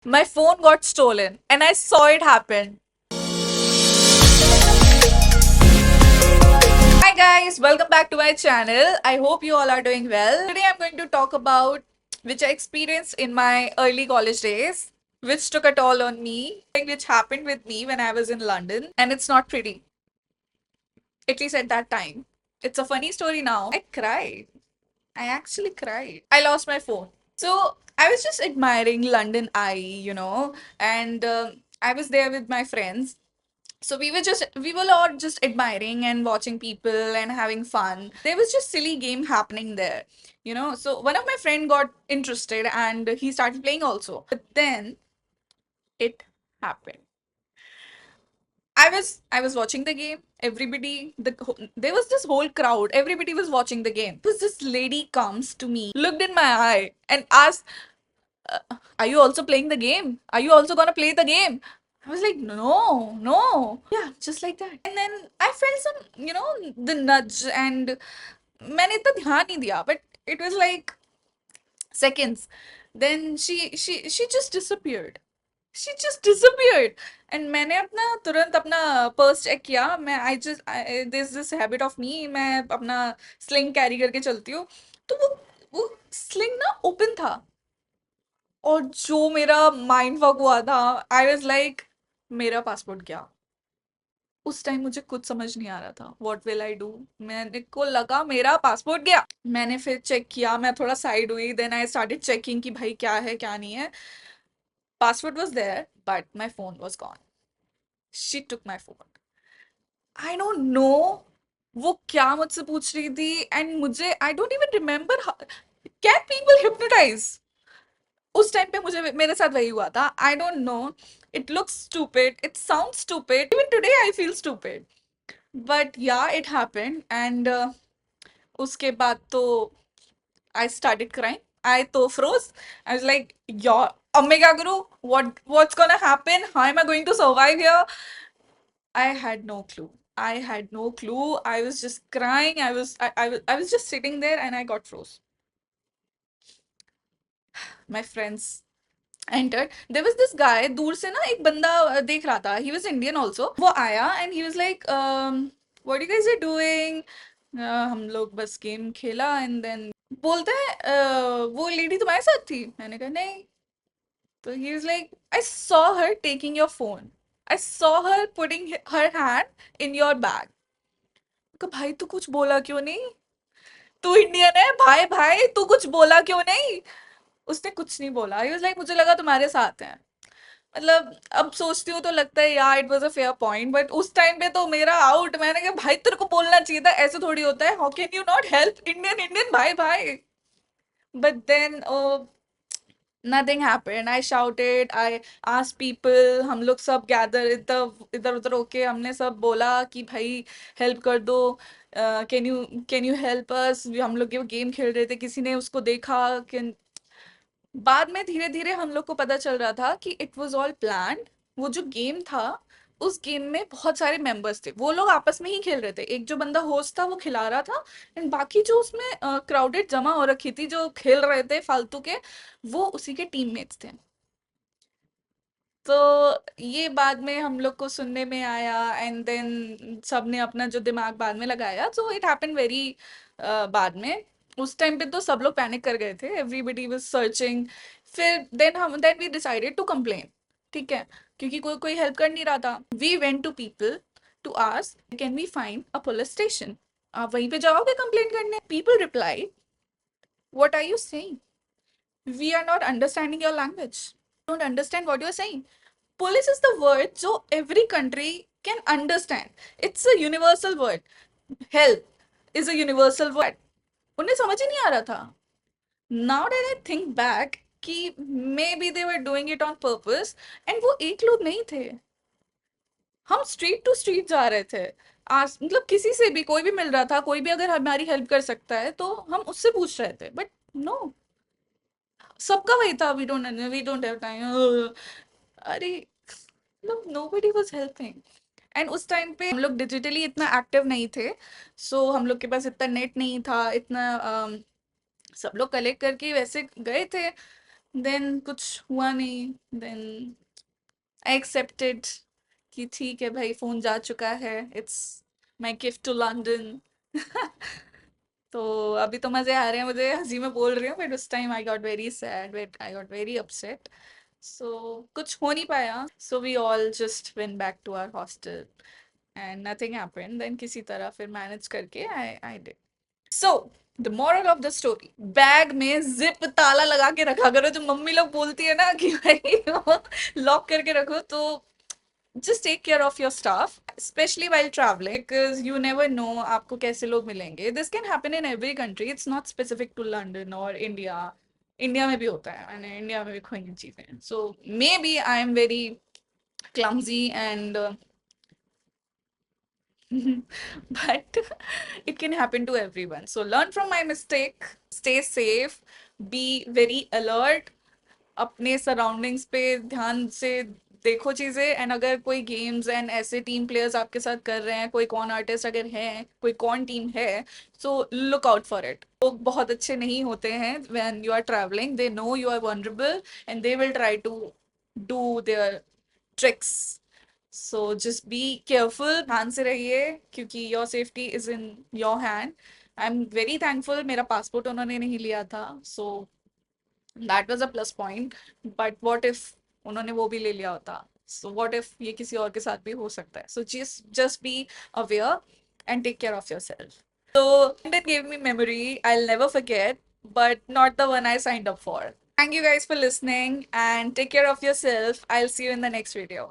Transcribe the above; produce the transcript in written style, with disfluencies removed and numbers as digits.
My phone got stolen and I saw it happen. Hi guys, welcome back to my channel. I hope you all are doing well. Today I'm going to talk about which I experienced in my early college days, which took a toll on me, which happened with me when I was in London, and it's not pretty, at least at that time. It's a funny story now. I cried. I actually cried. I lost my phone. So I was just admiring London Eye, and I was there with my friends. So we were all just admiring and watching people and having fun. There was just silly game happening there, So one of my friend got interested and he started playing also. But then it happened. I was watching the game. Everybody, there was this whole crowd. Everybody was watching the game. This lady comes to me, looked in my eye, and asked, "Are you also playing the game? Are you also gonna play the game?" I was like, "No, no." Yeah, just like that. And then I felt some, the nudge, and मैंने इतना ध्यान नहीं दिया, but it was like seconds. Then she just disappeared. She just disappeared. And मैंने अपना तुरंत अपना purse check किया. मैं I just this this habit of me, मैं अपना स्लिंग कैरी करके चलती हूँ. तो वो स्लिंग ना ओपन था. और जो मेरा माइंड वॉक हुआ था, आई वाज लाइक, मेरा पासपोर्ट गया. उस टाइम मुझे कुछ समझ नहीं आ रहा था, व्हाट विल आई डू. मैंने को लगा मेरा पासपोर्ट गया. मैंने फिर चेक किया, मैं थोड़ा साइड हुई, देन आई स्टार्टेड चेकिंग कि भाई क्या है क्या नहीं है. Passport was there but my phone was gone. She took my phone. I don't know वो क्या मुझसे पूछ रही थी. एंड मुझे I don't even remember. Can people hypnotize? उस टाइम पे मुझे मेरे साथ वही हुआ था. I don't know. It looks stupid, it sound stupid, even today I feel stupid. But yeah it happened. And उसके बाद तो आई स्टार्टेड क्राइंग. आई तो froze. I was like, your, अब मैं क्या करूं? What's gonna happen? How am I going to survive here? I had no clue. I had no clue. I was just crying. I was just sitting there and I got froze. My friends entered. There was this guy. दूर से ना एक बंदा देख रहा था. He was Indian also. वो आया and he was like, what you guys are doing? हम लोग बस गेम खेला. And then बोलता है, वो लेडी तुम्हारे साथ थी? मैंने कहा नहीं. तो he was like, I saw her taking your phone. I saw her putting her hand in your bag. कहा, भाई तू कुछ बोला क्यों नहीं? तू इंडियन है भाई, भाई तू कुछ बोला क्यों नहीं? उसने कुछ नहीं बोला. ही वाज लाइक, मुझे लगा तुम्हारे साथ है. मतलब अब सोचती हूँ तो लगता है यार it was a fair point, but उस टाइम पे तो मेरा आउट. मैंने कहा भाई तेरे को बोलना चाहिए था, ऐसे थोड़ी होता है. How can you not help Indian Indian भाई भाई. But then nothing happened. I shouted, I asked people. हम लोग सब गैदर इधर इधर उधर होके हमने सब बोला कि भाई हेल्प कर दो. Can you help us? हम लोग ये गेम खेल रहे थे, किसी ने उसको देखा कि. बाद में धीरे धीरे हम लोग को पता चल रहा था कि इट वाज ऑल प्लान्ड. वो जो गेम था, उस गेम में बहुत सारे मेंबर्स थे. वो लोग आपस में ही खेल रहे थे. एक जो बंदा होस्ट था वो खिला रहा था. एंड बाकी जो उसमें क्राउडेड जमा हो रखी थी जो खेल रहे थे फालतू के, वो उसी के टीममेट्स थे. तो ये बाद में हम लोग को सुनने में आया. एंड देन सबने अपना जो दिमाग बाद में लगाया. सो इट हैपन वेरी बाद में. उस टाइम पे तो सब लोग पैनिक कर गए थे. Everybody was searching. फिर then we decided to complain. ठीक है, क्योंकि कोई कोई हेल्प कर नहीं रहा था. We went to people to ask can we find a police station. आप वहीं पे जाओगे कंप्लेन करने? People reply, what are you saying? We are not understanding your language. Don't understand what you are saying. Police is the word so every country can understand. It's a universal word. Help is a universal word. उन्हें समझ ही नहीं आ रहा था. Now that I think back कि maybe they were doing it on purpose. And वो एक लोग नहीं थे. हम स्ट्रीट टू स्ट्रीट जा रहे थे. आज मतलब किसी से भी कोई भी मिल रहा था, कोई भी अगर हमारी हेल्प कर सकता है तो हम उससे पूछ रहे थे. बट नो, सबका वही था, वी डोंट हैव टाइम. अरे मतलब नोबडी वाज हेल्पिंग. एंड उस टाइम पे हम लोग डिजिटली इतना एक्टिव नहीं थे. सो हम लोग के पास इतना नेट नहीं था, इतना सब लोग कलेक्ट करके वैसे गए थे. देन कुछ हुआ नहीं, देन आई एक्सेप्टेड कि ठीक है भाई, फोन जा चुका है, it's my gift to London. तो अभी तो मजे आ रहे हैं मुझे, हंसी में बोल रही हूँ, बट उस time I got very sad, but I got very upset. So कुछ हो नहीं पाया, so we all just went back to our hostel and nothing happened. Then किसी तरह फिर मैनेज करके I I did. So the moral of the story, bag में zip ताला लगा के रखा करो। जो मम्मी लोग बोलती है ना कि भाई लॉक करके रखो, तो just take care of your stuff, especially while traveling, because you never know आपको कैसे लोग मिलेंगे. This can happen in every country. It's not specific to London or India. India में भी होता है, मैंने इंडिया में भी खोई चीजें. So maybe I am very clumsy and but it can happen to everyone. So learn from my mistake, stay safe, be very alert, अपने सराउंडिंग्स पे ध्यान से देखो चीजें, एंड अगर कोई गेम्स एंड ऐसे टीम प्लेयर्स आपके साथ कर रहे हैं, कोई कौन आर्टिस्ट अगर है, कोई कौन टीम है, so look out for it. लोग बहुत अच्छे नहीं होते हैं when you are travelling, they know you are vulnerable and they will try to do their tricks. So just be careful, ध्यान से रहिए, क्योंकि your safety is in your hand. I am very thankful, मेरा passport उन्होंने नहीं लिया था, so that was a plus point. But what if उन्होंने वो भी ले लिया होता, सो व्हाट इफ ये किसी और के साथ भी हो सकता है. So just be aware and take care of yourself. So that gave me memory I'll never forget, but not the one I signed up for. Thank you guys for listening and take care of yourself. I'll see you in the next video.